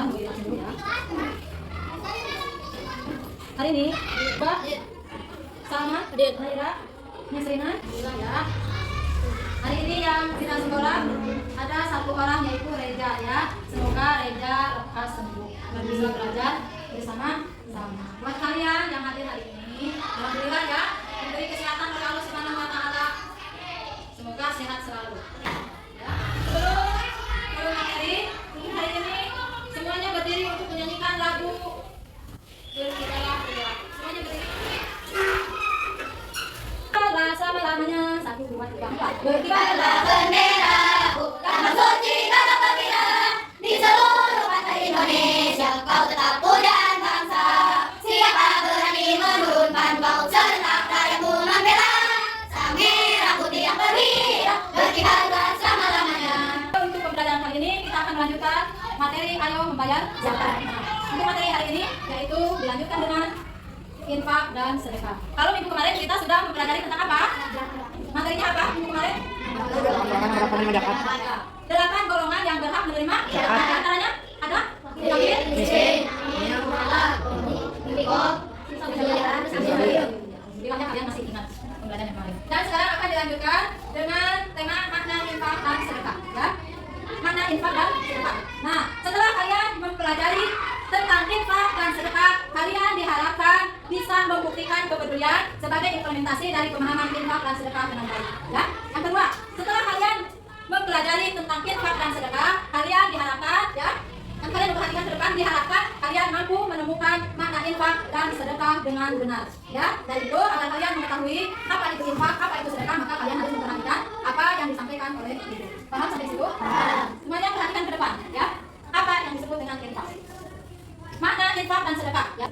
ya, dulu ya. Hari ini Mbak Salma, Naira, Nisrina ya. Hari ini yang kita sekolah ada satu orang yaitu Reja ya. Semoga Reja lekas sembuh dan bisa belajar bersama sama. Buat kalian yang hadir hari ini, alhamdulillah ya, diberi kesehatan oleh Allah Subhanahu wa taala. Semoga sehat selalu. Ya. Sebelum materi, hari ini semuanya berdiri untuk menyanyikan lagu Berkitalah Berdoa. Semuanya berdiri. Selama-lamanya 1, 2, 3, 4. Berkibarlah bendera, damai suci dalam pembina di seluruh pantai Indonesia. Kau tetap pujan bangsa. Siapa berani menurunkan kau serentak dayamu membela sang merah putih yang perwira. Berkibarlah selama-lamanya. Untuk pembelajaran kali ini kita akan melanjutkan materi Ayo Membayar Zakat. Untuk materi hari ini yaitu dilanjutkan dengan infak dan sedekah. Kalau minggu kemarin kita sudah mempelajari tentang apa? Materinya apa minggu kemarin? 8 golongan yang berhak menerima zakat. Di antaranya ada fakir, miskin, bilangnya kalian masih ingat pembelajaran yang kemarin. Dan sekarang akan dilanjutkan dengan tema makna infak dan sedekah. Ya? Makna infak dan sedekah. Nah, setelah kalian mempelajari tentang infak dan sedekah, kalian diharapkan bisa membuktikan kepedulian sebagai implementasi dari pemahaman infak dan sedekah dengan baik. Ya? Yang kedua, setelah kalian mempelajari tentang infak dan sedekah, kalian diharapkan, ya, yang kalian perhatikan ke depan, diharapkan kalian mampu menemukan makna infak dan sedekah dengan benar. Ya, dari itu agar kalian mengetahui apa itu infak, apa itu sedekah, maka kalian harus memperhatikan apa yang disampaikan oleh ibu. Paham sampai situ? Semuanya perhatikan ke depan, ya. Apa yang disebut dengan infak? Makna infak dan sedekah, ya.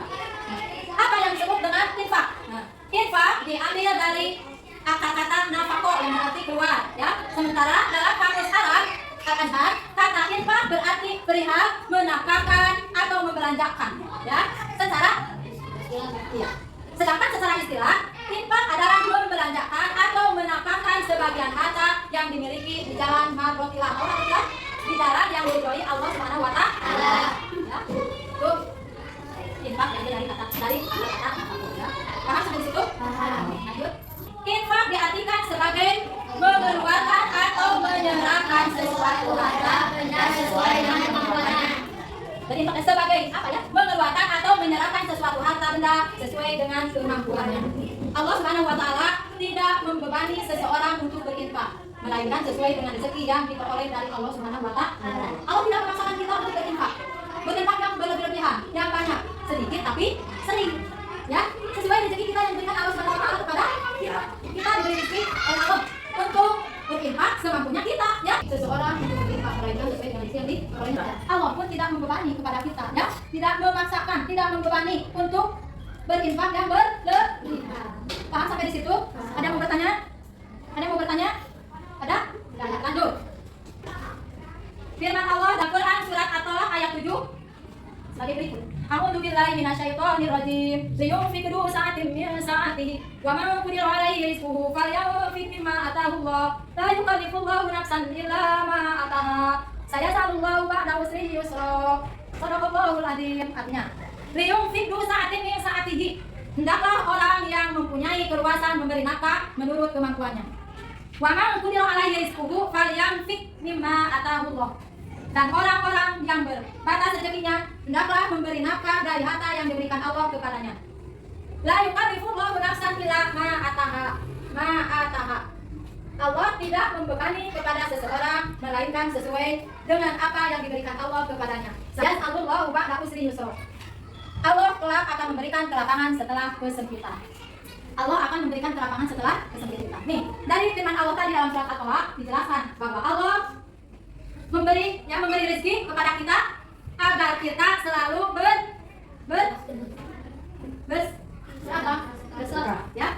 Apa yang disebut dengan infak? Nah, infak diambil dari akar kata nafako yang berarti keluar, ya. Sementara dalam kamus Arab Al-Azhar, kata infak berarti perihal menafkahkan atau membelanjakan, ya. Sedangkan secara istilah, infak adalah membelanjakan atau menafkahkan sebagian harta yang dimiliki di jalan marrotillah, di jalan yang diridhoi Allah Subhanahu wa taala. Ya. Itu infak yang dari kata nafkah, ya. Paham sampai situ? Lanjut. Infak diartikan sebagai mengeluarkan atau menyerahkan sesuatu harta benda sesuai dengan kemampuannya. Jadi infak sebagai apa ya? Mengeluarkan atau menyerahkan sesuatu harta benda sesuai dengan kemampuannya. Allah Subhanahu wa taala tidak membebani seseorang untuk berinfak, melainkan sesuai dengan rezeki yang diperoleh dari Allah Subhanahu wa taala. Allah tidak memaksakan kita untuk berinfak. Berinfak yang berlebihan, yang banyak, sedikit tapi sering. Ya, sesuai rezeki kita yang diberikan Allah Subhanahu wa taala kepada kita. Kita diberi rezeki oleh Allah untuk berinfak semampunya kita, ya. Seseorang untuk berinfak melainkan sesuai dengan rezeki yang diperoleh. Allah pun tidak membebani kepada kita, ya. Tidak memaksakan, tidak membebani untuk berinfak yang berlebihan. Paham sampai di situ? Ada yang mau bertanya? Ada yang mau bertanya? Ada? Tidak ada. Lanjut. Firman Allah dalam Quran surat At-Talaq ayat 7 sebagai berikut. A'udzu billahi minasyaitonir rajim. Liyunfiq du sa'atin min sa'atihi wa man qadira 'alaihi rizquhu falyunfiq mimma ataahu Allah. La yukallifullahu nafsan illa ma ataaha. Sayaj'alullahu ba'da usri yusra. Shadaqallahul 'azim. Artinya, liyunfiq du sa'atin min sa'atihi. Hendaklah orang yang mempunyai keluasan memberi nafkah menurut kemampuannya. Wa man qadira 'alaihi rizquhu falyunfiq mimma ataahu Allah. Dan orang-orang yang berbatas rezekinya hendaklah memberi nafkah dari harta yang diberikan Allah kepadanya. La yukallifullahu nafsan illa ma ataha. Allah tidak membebani kepada seseorang melainkan sesuai dengan apa yang diberikan Allah kepadanya. Sayaj'alullahu ba'da usri yusra. Allah kelak akan memberikan kelapangan setelah kesempitan. Allah akan memberikan kelapangan setelah kesempitan. Nih, dari firman Allah tadi dalam surat At-Talaq dijelaskan bahwa Allah memberi rezeki kepada kita agar kita selalu bersedekah, ya.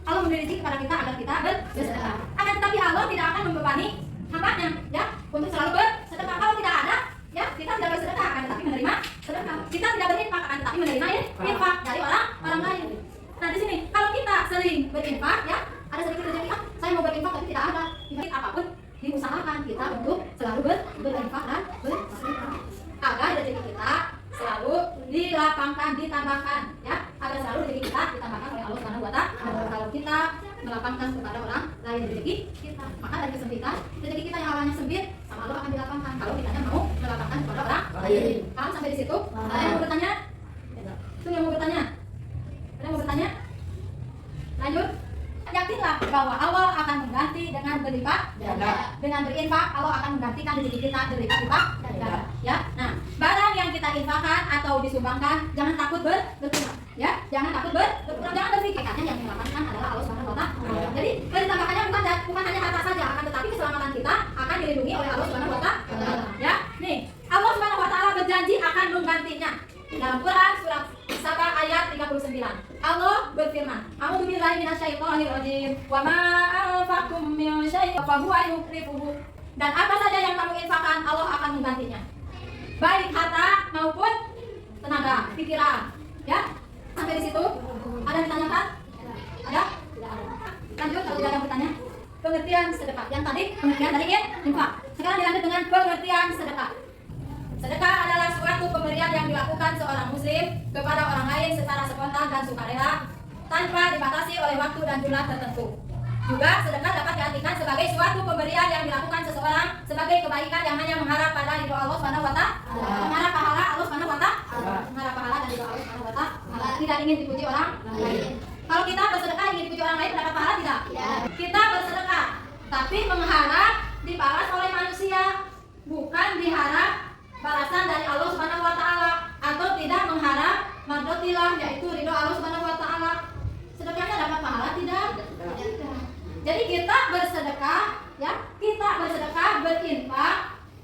Allah memberi rezeki kepada kita agar kita bersedekah. Akan tetapi Allah tidak akan membebani hambanya, ya, untuk selalu bersedekah. Kalau tidak ada, ya, kita tidak bersedekah, akan tetapi menerima sedekah. Kita tidak berinfak, akan tetapi menerima infak dari orang lain. Nah, di sini kalau kita sering berinfak, ya, ada sedikit rezeki, saya mau berinfak tapi tidak ada. Infak apapun diusahakan kita untuk selalu berinfak dan bersedekah agar rezeki kita dilapangkan, ditambahkan, ya, agar selalu rezeki kita ditambahkan oleh Allah Subhanahu wa Ta'ala. Kalau kita melapangkan kepada orang lain rezeki kita, maka dari kesempitan rezeki kita yang awalnya sempit sama Allah akan dilapangkan. Kalau kitanya mau melapangkan kepada orang lain. Paham sampai di situ? Ada yang mau bertanya? Itu yang mau bertanya? Ada yang mau bertanya? Lanjut. Yakinlah bahwa Allah akan mengganti dengan berlipat ganda. Dengan berinfak, Allah akan menggantikan rezeki kita berlipat-lipat ganda. Ya. Nah, barang yang kita infakkan atau disumbangkan, jangan takut berkurang. Ya, jangan takut berkurang. Jangan berpikir yang melapangkan adalah Allah Subhanahu wa Ta'ala. Jadi, ditambahkannya bukan hanya harta saja, akan tetapi keselamatan kita akan dilindungi oleh Allah Subhanahu wa Ta'ala. Ya. Nih, Allah Subhanahu wa Ta'ala berjanji akan menggantinya. Dalam Quran surat Saba ayat 39. Allah berfirman, "A'udzubillahi minasyaitonirrajim. Wa ma anfaqtum min syai'in fa huwa yukhlifuhu." Dan apa saja yang kamu infakkan, Allah akan menggantinya. Baik harta maupun tenaga, pikiran. Ya. Sampai di situ ada yang ditanyakan? Ada? Tidak ada. Lanjut kalau tidak ada yang bertanya. Pengertian sedekah. Yang tadi pengertian dari infak. Sekarang dilanjut dengan pengertian sedekah. Sedekah adalah suatu pemberian yang dilakukan seorang muslim kepada orang lain secara spontan dan sukarela tanpa dibatasi oleh waktu dan jumlah tertentu. Juga sedekah dapat diartikan sebagai suatu pemberian yang dilakukan seseorang sebagai kebaikan yang hanya mengharap pada ridho Allah Subhanahu wa Ta'ala. Mengharap pahala Allah Subhanahu wa Ta'ala. Mengharap pahala dan ridho Allah Subhanahu wa Ta'ala. Tidak ingin dipuji orang lain. Kalau kita bersedekah ingin dipuji orang lain mendapat pahala tidak? Kita bersedekah tapi mengharap dibalas oleh manusia, bukan diharap balasan dari Allah Subhanahu wa Ta'ala, atau tidak mengharap mardotilah, yaitu ridho Allah Subhanahu wa Ta'ala. Sedekahnya dapat pahala tidak? Tidak. Jadi kita bersedekah, ya, kita bersedekah, berinfak,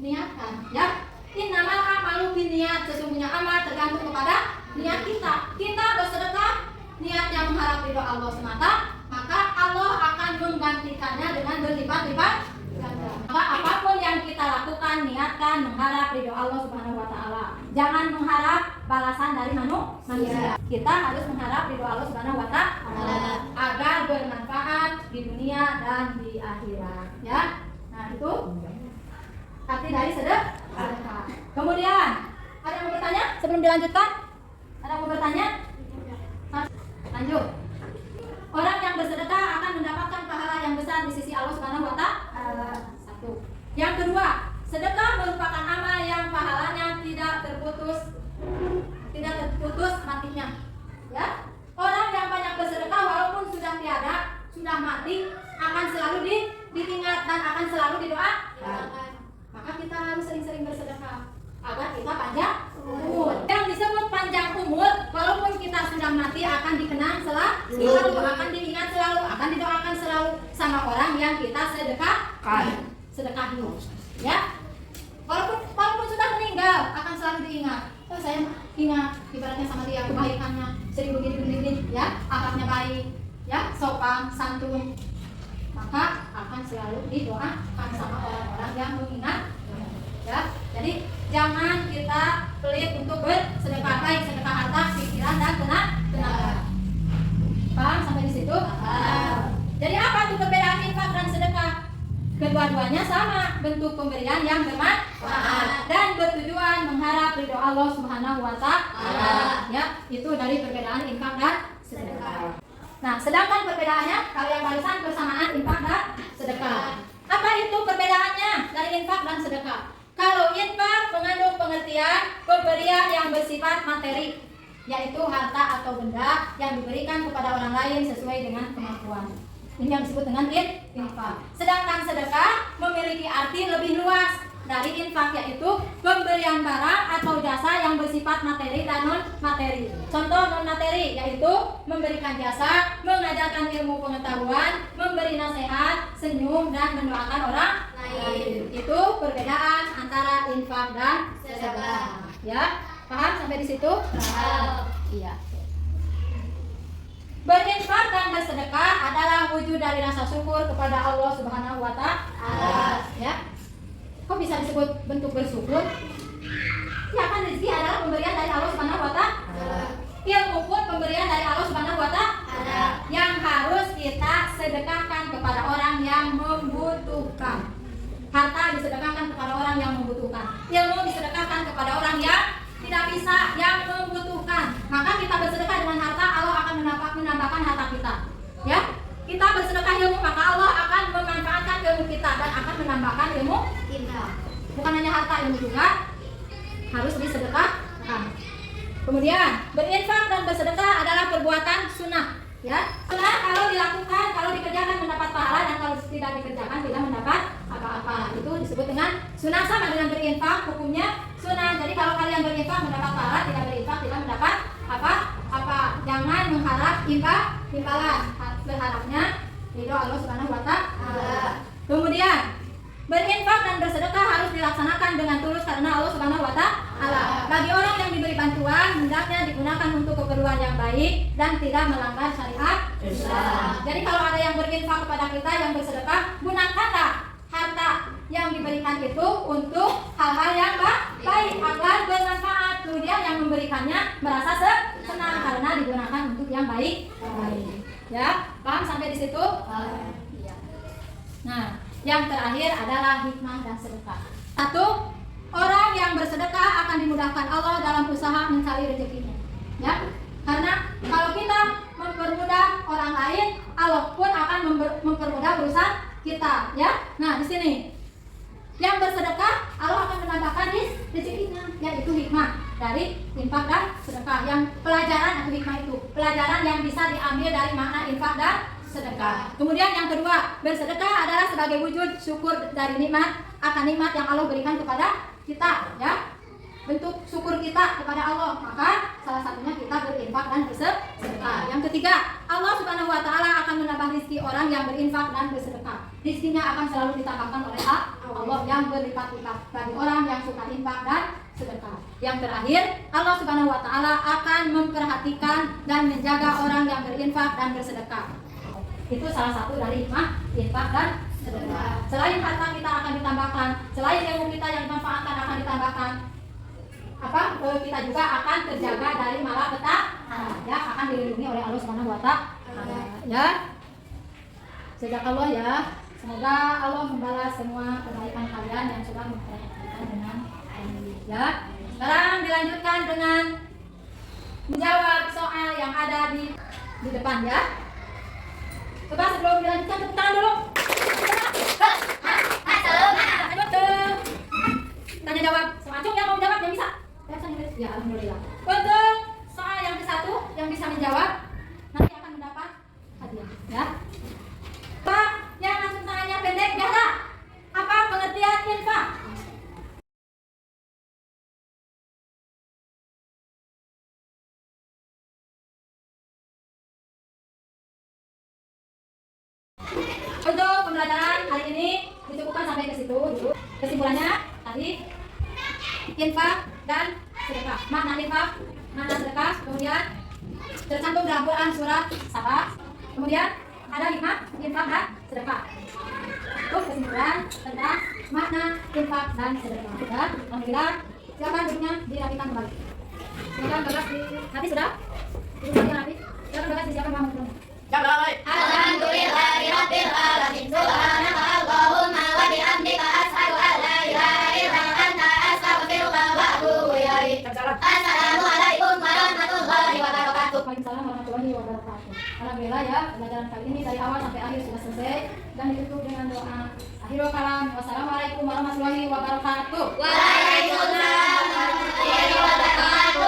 niatkan, ya. Innamal a'malu binniyat, sesungguhnya amal tergantung kepada niat kita. Kita bersedekah niatnya mengharap ridho Allah semata, maka Allah akan menggantikannya dengan berlipat-lipat ganda. Maka apapun yang kita lakukan, niatkan mengharap ridho Allah Subhanahu wa Ta'ala. Jangan mengharap balasan dari manusia. Kita harus mengharap ridho Allah Subhanahu wa Ta'ala agar bermanfaat di dunia dan di akhirat. Ya. Nah, itu arti dari sedekah. Kemudian, ada yang mau bertanya sebelum dilanjutkan? Ada yang mau bertanya? Lanjut. Orang yang bersedekah akan mendapatkan pahala yang besar di sisi Allah Subhanahu wa Ta'ala. Satu. Yang kedua, sedekah merupakan amal yang pahalanya tidak terputus matinya. Ya. Orang yang banyak bersedekah walaupun sudah tiada, sudah mati, akan selalu diingat dan akan selalu didoakan. Maka kita harus sering-sering bersedekah agar kita panjang umur. Yang disebut panjang umur, walaupun kita sudah mati akan dikenang selalu, akan diingat selalu, akan didoakan selalu sama orang yang kita sedekahi. Ya. Walaupun sudah meninggal akan selalu diingat. Oh, saya ingat ibaratnya sama dia kebaikannya, sering begini, ya, akhlaknya baik, ya, sopan, santun. Maka akan selalu didoakan sama orang-orang yang mengingat. Ya, jadi jangan kita pelit untuk bersedekah, baik sedekah harta, pikiran dan tenaga. Paham sampai di situ? Jadi apa tuh perbedaan infak dan sedekah? Kedua-duanya sama, bentuk pemberian yang bermanfaat dan bertujuan mengharap ridho Allah Subhanahu wa Ta'ala. Ya, itu dari perbedaan infak dan sedekah. Nah, sedangkan perbedaannya kalau yang barusan bersamaan infak dan sedekah. Apa itu perbedaannya dari infak dan sedekah? Kalau infak mengandung pengertian pemberian yang bersifat materi, yaitu harta atau benda yang diberikan kepada orang lain sesuai dengan kemampuan. Ini yang disebut dengan infak. Sedangkan sedekah memiliki arti lebih luas dari infak, yaitu pemberian barang atau jasa yang bersifat materi dan non materi. Contoh non materi yaitu memberikan jasa, mengajarkan ilmu pengetahuan, memberi nasihat, senyum dan mendoakan orang lain. Itu perbedaan antara infak dan sedekah. Ya, paham sampai di situ? Paham. Iya. Berinfak dan bersedekah adalah wujud dari rasa syukur kepada Allah Subhanahu wa Ta'ala. Ya. Kok bisa disebut bentuk bersyukur? Ya kan rezeki adalah pemberian dari Allah Subhanahu wa Ta'ala. Ilmu pun pemberian dari Allah Subhanahu wa Ta'ala yang harus kita sedekahkan kepada orang yang membutuhkan. Harta disedekahkan kepada orang yang membutuhkan. Ilmu disedekahkan kepada orang yang tidak bisa, yang membutuhkan. bersedekah ilmu, maka Allah akan memanfaatkan ilmu kita dan akan menambahkan ilmu kita. Bukan hanya harta, ilmu juga harus disedekahkan. Kemudian berinfak dan bersedekah adalah perbuatan sunnah. Ya, sunnah kalau dilakukan, kalau dikerjakan mendapat pahala, dan kalau tidak dikerjakan tidak mendapat apa-apa. Itu disebut dengan sunnah. Sama dengan berinfak, hukumnya sunnah. Jadi kalau kalian berinfak mendapat pahala, tidak berinfak tidak mendapat apa-apa. Jangan mengharap imbalan. Berharapnya ridho Allah Subhanahu wa Ta'ala. Kemudian berinfak dan bersedekah harus dilaksanakan dengan tulus karena Allah Subhanahu wa Ta'ala. Bagi orang yang diberi bantuan, hendaknya digunakan untuk keperluan yang baik dan tidak melanggar syariat Islam. Jadi kalau ada yang berinfak kepada kita, yang bersedekah, gunakanlah harta yang diberikan itu untuk hal-hal yang baik agar bermanfaat. Kemudian yang memberikannya merasa senang karena digunakan untuk yang baik. Ya, paham sampai di situ? Iya. Nah, yang terakhir adalah hikmah dan sedekah. 1. Orang yang bersedekah akan dimudahkan Allah dalam usaha mencari rezekinya. Ya, karena kalau kita mempermudah orang lain, Allah pun akan mempermudah urusan kita. Ya, nah di sini yang bersedekah Allah akan menambahkan rezekinya, yaitu hikmah dari infak dan sedekah. Yang pelajaran atau hikmah itu pelajaran yang bisa diambil dari makna infak dan sedekah. Kemudian yang kedua, bersedekah adalah sebagai wujud syukur dari nikmat akan nikmat yang Allah berikan kepada kita, ya. Bentuk syukur kita kepada Allah, maka salah satunya kita berinfak dan bersedekah. Yang ketiga, Allah Subhanahu wa Ta'ala akan menambah rezeki orang yang berinfak dan bersedekah. Rezekinya akan selalu ditambahkan oleh Allah yang berlipat-lipat bagi orang yang suka infak dan sedekah. Yang terakhir, Allah Subhanahu wa Ta'ala akan memperhatikan dan menjaga orang yang berinfak dan bersedekah. Itu salah satu dari hikmah infak dan sedekah. Selain harta kita akan ditambahkan, selain ilmu kita yang dimanfaatkan akan ditambahkan, kita juga akan terjaga dari malapetaka, ya, akan dilindungi oleh Allah Subhanahu wa Ta'ala. Ya. Jazakallah ya. Semoga Allah membalas semua kebaikan kalian yang sudah memperhatikan dengan baik. Ya. Sekarang dilanjutkan dengan menjawab soal yang ada di depan, ya. Coba sebelum dilanjutkan tepuk tangan dulu. Tanya jawab. Semacam yang mau jawab yang bisa. Ya, alhamdulillah. Untuk soal yang ke-1 yang bisa menjawab nanti akan mendapat hadiah, ya. Pak, yang langsung tangannya pendek, biasa. Apa pengertian infak? Untuk pembelajaran hari ini dicukupkan sampai ke situ dulu. Kesimpulannya tadi infak dan sedekah. Makna infak, makna sedekah, kemudian tercantum dalam Quran surat Saba. Kemudian ada hikmah infak dan sedekah. Itu kesimpulan tentang makna infak dan sedekah. Ya, alhamdulillah. Silakan duduknya dirapikan kembali. Silakan Bagas di hati sudah. Duduknya rapi. Silakan Bagas disiapkan bangun. Alhamdulillahirabbil alamin. Subhanaka Allahumma wa bihamdika asyhadu an la ilaha illa anta astaghfiruka wa atubu ilaik. Assalamualaikum warahmatullahi wabarakatuh. Waalaikumsalam warahmatullahi wabarakatuh. Alhamdulillah ya, pelajaran kali ini dari awal sampai akhir sudah selesai dan ditutup dengan doa. Akhirul kalam. Wassalamualaikum warahmatullahi wabarakatuh. Waalaikumsalam warahmatullahi wabarakatuh.